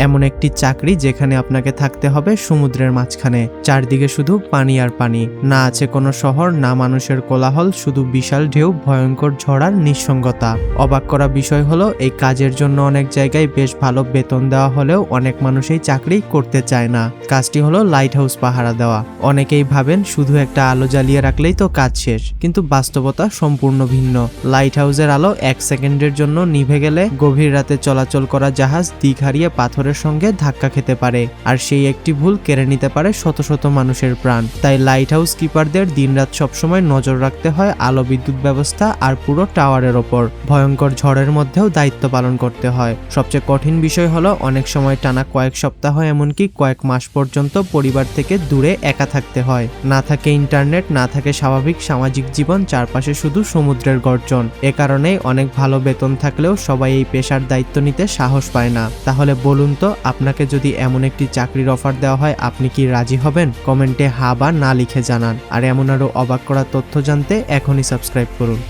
এমন একটি চাকরি যেখানে আপনাকে থাকতে হবে সমুদ্রের মাঝখানে, চারদিকে শুধু পানি আর পানি, না আছে কোনো শহর, না মানুষের কোলাহল, শুধু বিশাল ঢেউ, ভয়ঙ্কর ঝড় আর নিঃসঙ্গতা। অবাক করা বিষয় হলো এই কাজের জন্য অনেক জায়গায় বেশ ভালো বেতন দেওয়া হলেও অনেক মানুষ এই চাকরি করতে চায় না। কাজটি হলো লাইট হাউস পাহারা দেওয়া। অনেকেই ভাবেন শুধু একটা আলো জ্বালিয়ে রাখলেই তো কাজ শেষ, কিন্তু বাস্তবতা সম্পূর্ণ ভিন্ন। লাইট হাউসের আলো 1 সেকেন্ডের জন্য নিভে গেলে গভীর রাতে চলাচল করা জাহাজ দিক হারিয়ে পাথরের সঙ্গে ধাক্কা খেতে পারে, আর সেই একটি ভুল কেড়ে নিতে পারে শত শত মানুষের প্রাণ। তাই লাইট হাউস কিপারদের দিনরাত সবসময় নজর রাখতে হয় আলো, বিদ্যুৎ ব্যবস্থা আর পুরো টাওয়ারের ওপর। ভয়ঙ্কর ঝড়ের মধ্যেও দায়িত্ব পালন করতে হয়। সবচেয়ে কঠিন বিষয় হলো অনেক সময় টানা কয়েক সপ্তাহ, এমনকি কয়েক মাস পর্যন্ত পরিবার থেকে দূরে একা থাকতে হয়। না থাকে ইন্টারনেট, না থাকে স্বাভাবিক সামাজিক জীবন, চারপাশে শুধু সমুদ্রের গর্জন। এ কারণেই অনেক ভালো বেতন থাকলেও সবাই এই পেশার দায়িত্ব নিতে সাহস পায় না। তাহলে বলুন তো, আপনাকে যদি এমন একটি চাকরির অফার দেওয়া হয়, আপনি কি রাজি হবেন? কমেন্টে হ্যাঁ বা না লিখে জানান। আর এমন আরো অবাক করা তথ্য জানতে এখনই সাবস্ক্রাইব করুন।